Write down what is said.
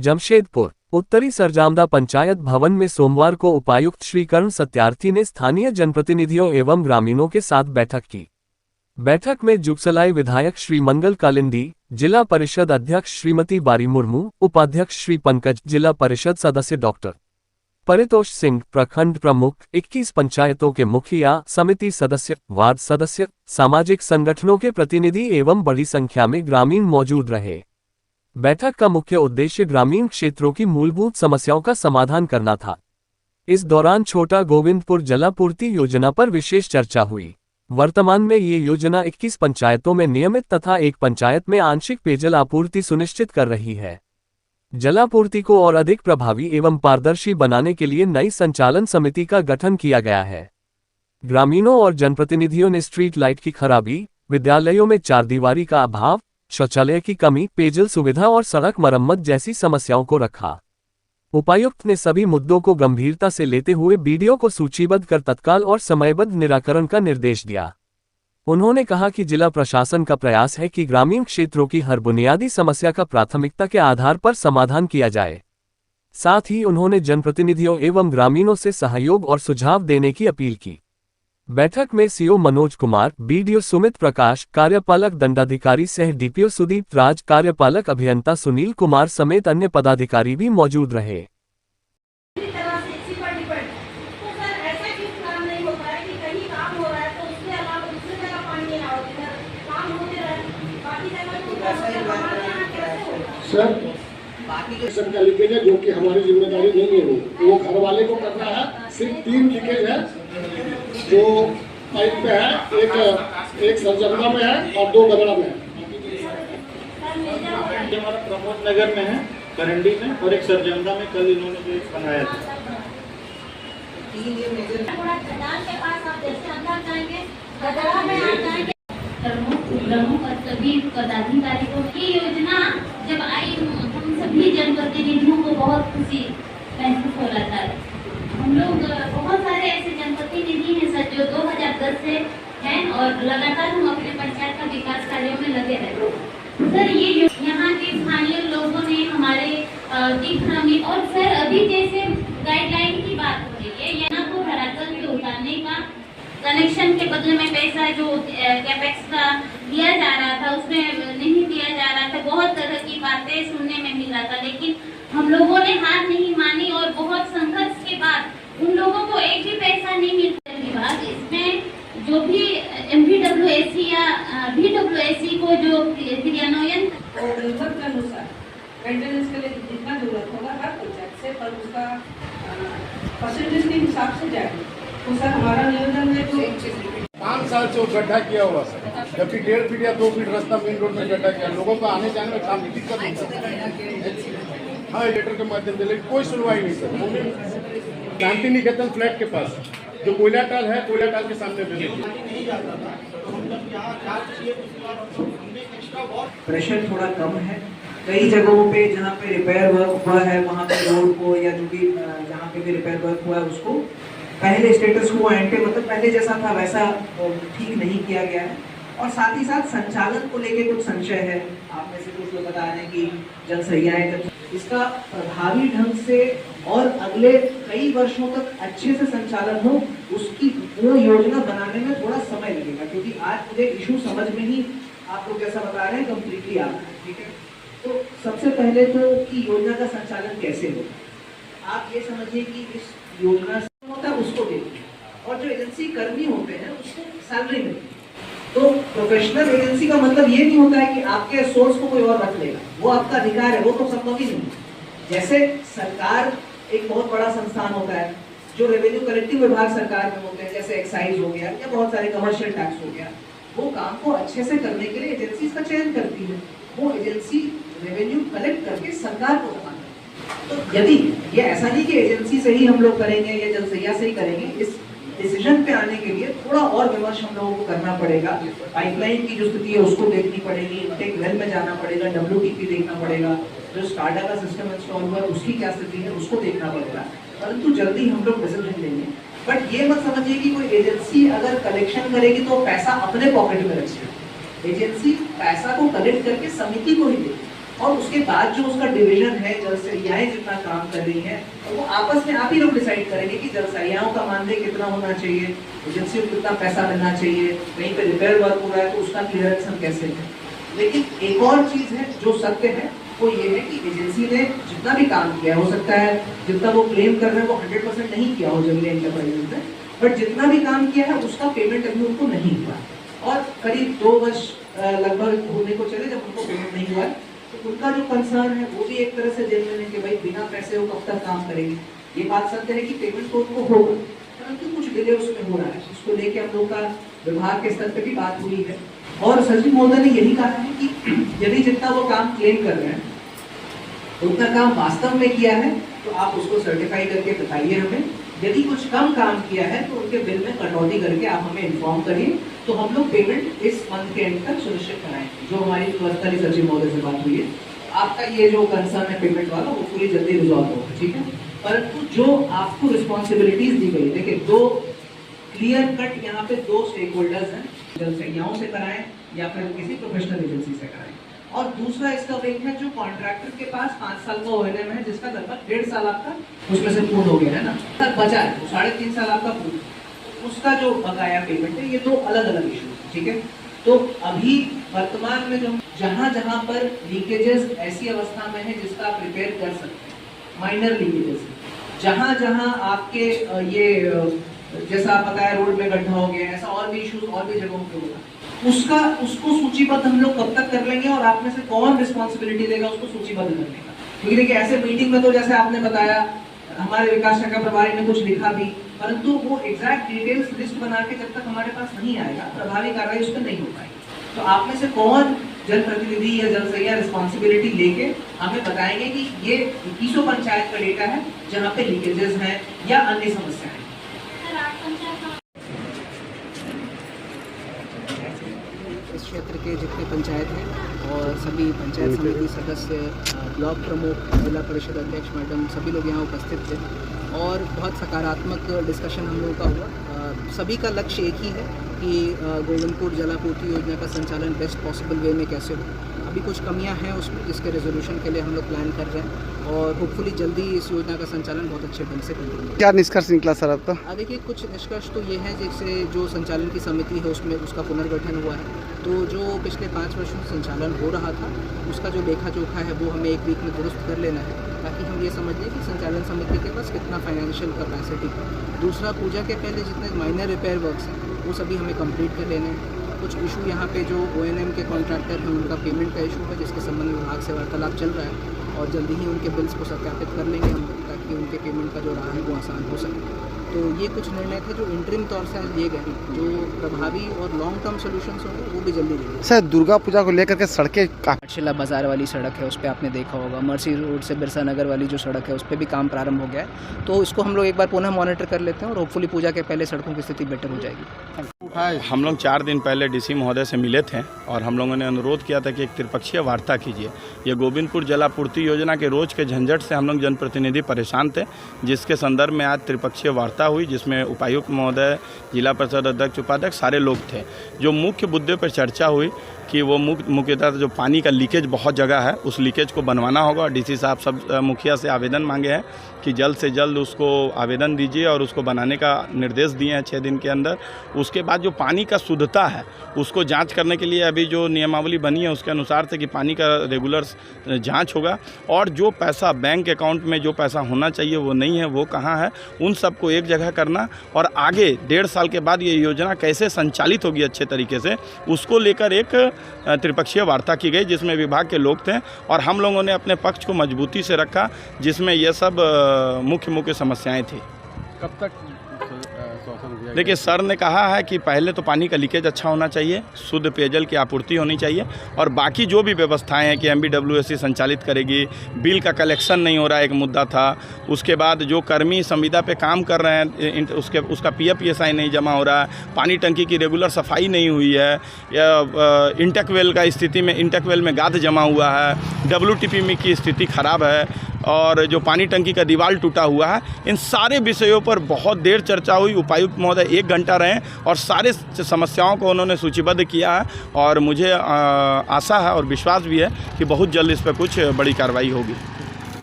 जमशेदपुर उत्तरी सरजामदा पंचायत भवन में सोमवार को उपायुक्त श्री कर्ण सत्यार्थी ने स्थानीय जनप्रतिनिधियों एवं ग्रामीणों के साथ बैठक की। बैठक में जुगसलाई विधायक श्री मंगल कालिंदी, जिला परिषद अध्यक्ष श्रीमती बारी मुर्मू, उपाध्यक्ष श्री पंकज, जिला परिषद सदस्य डॉक्टर परितोष सिंह, प्रखंड प्रमुख, 21 पंचायतों के मुखिया, समिति सदस्य, वार्ड सदस्य, सामाजिक संगठनों के प्रतिनिधि एवं बड़ी संख्या में ग्रामीण मौजूद रहे। बैठक का मुख्य उद्देश्य ग्रामीण क्षेत्रों की मूलभूत समस्याओं का समाधान करना था। इस दौरान छोटा गोविंदपुर जलापूर्ति योजना पर विशेष चर्चा हुई। वर्तमान में ये योजना 21 पंचायतों में नियमित तथा एक पंचायत में आंशिक पेयजल आपूर्ति सुनिश्चित कर रही है। जलापूर्ति को और अधिक प्रभावी एवं पारदर्शी बनाने के लिए नई संचालन समिति का गठन किया गया है। ग्रामीणों और जनप्रतिनिधियों ने स्ट्रीट लाइट की खराबी, विद्यालयों में चारदीवारी का अभाव, शौचालय की कमी, पेयजल सुविधा और सड़क मरम्मत जैसी समस्याओं को रखा। उपायुक्त ने सभी मुद्दों को गंभीरता से लेते हुए बीडीओ को सूचीबद्ध कर तत्काल और समयबद्ध निराकरण का निर्देश दिया। उन्होंने कहा कि जिला प्रशासन का प्रयास है कि ग्रामीण क्षेत्रों की हर बुनियादी समस्या का प्राथमिकता के आधार पर समाधान किया जाए। साथ ही उन्होंने जनप्रतिनिधियों एवं ग्रामीणों से सहयोग और सुझाव देने की अपील की। बैठक में सीओ मनोज कुमार, बीडीओ सुमित प्रकाश, कार्यपालक दंडाधिकारी सह डीपीओ सुदीप राज, कार्यपालक अभियंता सुनील कुमार समेत अन्य पदाधिकारी भी मौजूद रहे। सर बाकी सर का लीकेज है जो कि हमारी जिम्मेदारी नहीं है, वो घर वाले को करना है। सिर्फ 3 लीकेज है जो पाइप पे है, एक सरजंगा में है और 2 गदड़ा में है। हमारा प्रमोद नगर में है, करंडी में, और एक सरजंगा में कल इन्होंने जो एक बनाया था। प्रमुख और सभी पदाधिकारी को ये योजना जब आई, हम सभी जनप्रतिनिधियों को बहुत खुशी महसूस हो रहा था। हम लोग बहुत सारे ऐसे जनप्रतिनिधि हैं सर जो 2010 से हैं और लगातार हम अपने पंचायत का विकास कार्यों में लगे रहते हैं। सर ये यहाँ के स्थानीय लोगों ने हमारे दिखना में, और सर अभी जैसे गाइडलाइन की बात हो रही है, यहाँ को धरातल पे उतारने का, कनेक्शन के बदले में पैसा जो कैपेक्स का दिया जा रहा था उसमें नहीं दिया जा रहा था। बहुत तरह की बातें सुनने में मिल रहा था, लेकिन हम लोगों ने हार नहीं मानी और बहुत संघर्ष के बाद उन लोगों को एक भी पैसा नहीं मिलता। विभाग इसमें जो भी MVWAC या VWAC को जो क्रियान्वयन और जरूरत के अनुसार मेंटेनेंस के लिए जितना जरूरत होगा हर पंचायत से, पर उसका परसेंटेज के हिसाब से जाएगा। तो सर हमारा नियोजन है तो 5 साल से वो गड्ढा किया हुआ सर, जबकि 1.5 फीट या 2 फीट रास्ता मेन रोड में गड्ढा किया, लोगों को आने जाने में काफी दिक्कत होती है। हाँ, लेटर के माध्यम से, लेकिन कोई सुनवाई नहीं सर। शांति निकेतन फ्लैट के पास जो कोयला टाल है, कोयला टाल के सामने प्रेशर थोड़ा कम है। कई जगहों पे जहाँ पे रिपेयर वर्क हुआ है वहाँ पे रोड को या जो भी जहाँ पे भी रिपेयर वर्क हुआ है उसको पहले स्टेटस को मतलब पहले जैसा था वैसा ठीक नहीं किया गया है। और साथ ही साथ संचालन को लेके कुछ संशय है। आप में से कुछ लोग बता रहे हैं कि जनसहियाएं जब इसका प्रभावी ढंग से और अगले कई वर्षों तक अच्छे से संचालन हो, उसकी वो योजना बनाने में थोड़ा समय लगेगा, क्योंकि आज मुझे इशू समझ में ही आप लोग जैसा बता रहे हैं कम्प्लीटली आ रहा है। ठीक है, तो सबसे पहले तो कि योजना का संचालन कैसे होगा। आप ये समझिए कि इस योजना से होता है उसको देखिए, और जो एजेंसी कर्मी होते हैं उसको सैलरी मिलती है। तो प्रोफेशनल एजेंसी का मतलब ये नहीं होता है कि आपके सोर्स को कोई और रख लेगा, वो आपका अधिकार है, वो तो संभव ही नहीं। जैसे सरकार एक बहुत बड़ा संस्थान होता है, जो रेवेन्यू कलेक्टिव विभाग सरकार में होते हैं, जैसे एक्साइज हो गया या बहुत सारे कमर्शियल टैक्स हो गया, वो काम को अच्छे से करने के लिए एजेंसी का चयन करती है। वो एजेंसी रेवेन्यू कलेक्ट करके सरकार को जमा करती है। तो यदि ये ऐसा नहीं कि एजेंसी से ही हम लोग करेंगे या जनसहिया से ही करेंगे, इस डिसीजन पे आने के लिए थोड़ा और विमर्श हम लोगों को करना पड़ेगा। पाइपलाइन की जो स्थिति है उसको देखनी पड़ेगी, टेक वेल में जाना पड़ेगा, WTP देखना पड़ेगा, जो स्टार्डा का सिस्टम इंस्टॉल हुआ है उसकी क्या स्थिति है उसको देखना पड़ेगा, परंतु जल्दी हम लोग डिसीजन लेंगे। बट ये मत समझिए कि कोई एजेंसी अगर कलेक्शन करेगी तो पैसा अपने पॉकेट में रखेगी। एजेंसी पैसा को कलेक्ट करके समिति को ही देगी, और उसके बाद जो उसका डिवीजन है, जल से एजेंसियाएं जितना काम कर रही हैं, वो आपस में आप ही लोग डिसाइड करेंगे कि जल सहियाओं का मानदेय कितना होना चाहिए, एजेंसी को कितना पैसा मिलना चाहिए, कहीं पे रिपेयर वर्क हो रहा है तो उसका क्लियरेंस हम कैसे दें। लेकिन एक और चीज है जो सत्य है, वो ये है कि एजेंसी ने जितना भी काम किया, हो सकता है जितना वो क्लेम कर रहे हैं वो 100% नहीं किया हो जनरल एंटरप्राइजेज ने, बट जितना भी काम किया है उसका पेमेंट अभी उनको नहीं हुआ। और करीब 2 वर्ष लगभग होने को चले जब उनको पेमेंट नहीं हुआ, तो उनका जो कंसर्न है वो भी एक तरह से जेन्युइन है कि भाई बिना पैसे वो कब तक काम करेंगे। ये बात सत्य है कि पेमेंट तो उनको होगा, परंतु कुछ डिले उसमें हो रहा है। उसको लेके हम लोग का विभाग के स्तर पर भी बात हुई है और सचिव महोदय ने यही कहा है कि यदि जितना वो काम क्लेम कर रहे हैं उतना काम वास्तव में किया है तो आप उसको सर्टिफाई करके बताइए हमें। यदि कुछ कम काम किया है तो उनके बिल में कटौती करके आप हमें इन्फॉर्म करिए, तो हम लोग पेमेंट इस मंथ के एंड तक सुनिश्चित कराएंगे। जो हमारी व्यवस्था सचिव महोदय से बात हुई है, आपका ये जो कंसर्न है पेमेंट वाला वो पूरी जल्दी रिजॉल्व होगा, ठीक है। परंतु जो आपको रिस्पॉन्सिबिलिटीज दी गई, देखिए 2 क्लियर कट यहाँ पे 2 स्टेक होल्डर्स हैं, जल सहियाओं से कराएं या फिर किसी प्रोफेशनल एजेंसी से कराएं। और दूसरा इसका विंग है जो कॉन्ट्रैक्टर के पास 5 साल का ओएनएम है, जिसका लगभग 1.5 साल आपका उसमें से पूर्ण हो गया है ना, तक बचा है, तो 3.5 साल आपका पूर्ण, उसका जो बकाया पेमेंट है, ये 2 अलग अलग इशू है, ठीक है। तो अभी वर्तमान में जो जहां जहां पर लीकेजेस ऐसी अवस्था में है जिसका आप रिपेयर कर सकते हैं, माइनर लीकेजेस, जहां जहां आपके ये जैसा आप बताया रोड में गड्ढा हो गया, ऐसा और भी इश्यूज और भी जगहों पे होगा, उसको सूचीबद्ध हम लोग कब तक कर लेंगे और आप में से कौन रिस्पॉन्सिबिलिटी लेगा उसको सूचीबद्ध करने का। क्योंकि देखिए ऐसे मीटिंग में तो जैसे आपने बताया हमारे विकास शाखा प्रभारी ने कुछ लिखा भी, परंतु वो एग्जैक्ट डिटेल्स लिस्ट बना के जब तक हमारे पास नहीं आएगा प्रभावी कार्रवाई उस पर नहीं हो पाएगी। तो आप में से कौन जनप्रतिनिधि या जल सहिया रिस्पॉन्सिबिलिटी लेके हमें बताएंगे कि ये 21 पंचायत का डेटा है जहाँ पे लीकेजेस हैं या अन्य समस्याएं हैं। इस क्षेत्र के जितने पंचायत हैं और सभी पंचायत समिति सदस्य, ब्लॉक प्रमुख, जिला परिषद अध्यक्ष मैडम, सभी लोग यहाँ उपस्थित थे और बहुत सकारात्मक डिस्कशन हम लोगों का हुआ। सभी का लक्ष्य एक ही है कि गोविंदपुर जलापूर्ति योजना का संचालन बेस्ट पॉसिबल वे में कैसे हो। अभी कुछ कमियां हैं उसमें, जिसके रेजोल्यूशन के लिए हम लोग प्लान कर रहे हैं और होपफुली जल्दी इस योजना का संचालन बहुत अच्छे ढंग से कंटिन्यू। क्या निष्कर्ष निकला सर आपका? देखिए कुछ निष्कर्ष तो ये है, जैसे जो संचालन की समिति है उसमें उसका पुनर्गठन हुआ है, तो जो पिछले 5 वर्षों में संचालन हो रहा था उसका जो लेखा जोखा है वो हमें 1 वीक में दुरुस्त कर लेना है, ताकि हम ये समझ लें कि संचालन समिति के पास कितना फाइनेंशियल कैपेसिटी है। दूसरा, पूजा के पहले जितने माइनर रिपेयर वर्क्स हैं वो सभी हमें कंप्लीट कर लेने हैं। कुछ इशू यहाँ पे जो ओएनएम के कॉन्ट्रैक्टर हैं उनका पेमेंट का इशू है, जिसके संबंध में विभाग से वार्तालाप चल रहा है और जल्दी ही उनके बिल्स को सत्यापित कर लेंगे हम, ताकि उनके पेमेंट का जो रहा है वो आसान हो सके। तो ये कुछ निर्णय थे जो इंटरिम तौर से लिए गए, जो प्रभावी और लॉन्ग टर्म सॉल्यूशंस होंगे वो भी जल्दी लेंगे। सर दुर्गा पूजा को लेकर के सड़कें पाठशाला बाजार वाली सड़क है उस पर आपने देखा होगा, मर्सी रोड से बिरसा नगर वाली जो सड़क है उस पर भी काम प्रारंभ हो गया है, तो इसको हम लोग एक बार पुनः मॉनिटर कर लेते हैं और होपफुली पूजा के पहले सड़कों की स्थिति बेटर हो जाएगी। हम लोग 4 दिन पहले डीसी महोदय से मिले थे और हम लोगों ने अनुरोध किया था कि एक त्रिपक्षीय वार्ता कीजिए। ये गोविंदपुर जलापूर्ति योजना के रोज के झंझट से हम लोग जनप्रतिनिधि परेशान थे, जिसके संदर्भ में आज त्रिपक्षीय वार्ता हुई, जिसमें उपायुक्त महोदय, जिला परिषद अध्यक्ष, उपाध्यक्ष सारे लोग थे। जो मुख्य मुद्दे पर चर्चा हुई कि वो मुख्यतः जो पानी का लीकेज बहुत जगह है उस लीकेज को बनवाना होगा। डीसी साहब सब मुखिया से आवेदन मांगे हैं कि जल्द से जल्द उसको आवेदन दीजिए और उसको बनाने का निर्देश दिए हैं 6 दिन के अंदर। उसके बाद जो पानी का शुद्धता है उसको जांच करने के लिए अभी जो नियमावली बनी है उसके अनुसार से कि पानी का रेगुलर जांच होगा और जो पैसा बैंक अकाउंट में जो पैसा होना चाहिए वो नहीं है वो कहाँ है, उन सबको एक जगह करना और आगे 1.5 साल के बाद ये योजना कैसे संचालित होगी अच्छे तरीके से उसको लेकर एक त्रिपक्षीय वार्ता की गई, जिसमें विभाग के लोग थे और हम लोगों ने अपने पक्ष को मजबूती से रखा, जिसमें ये सब मुख्य समस्याएं थी। कब तक देखिए सर ने कहा है कि पहले तो पानी का लीकेज अच्छा होना चाहिए, शुद्ध पेयजल की आपूर्ति होनी चाहिए और बाकी जो भी व्यवस्थाएं हैं कि MBWSC संचालित करेगी, बिल का कलेक्शन नहीं हो रहा है एक मुद्दा था, उसके बाद जो कर्मी संविदा पे काम कर रहे हैं उसका PF-PSI नहीं जमा हो रहा है, पानी टंकी की रेगुलर सफाई नहीं हुई है, या इंटेक वेल का स्थिति में इंटेक वेल में गाद जमा हुआ है, WTP में की स्थिति खराब है और जो पानी टंकी का दीवार टूटा हुआ है, इन सारे विषयों पर बहुत देर चर्चा हुई। उपायुक्त महोदय 1 घंटा रहे और सारे समस्याओं को उन्होंने सूचीबद्ध किया है और मुझे आशा है और विश्वास भी है कि बहुत जल्द इस पर कुछ बड़ी कार्रवाई होगी।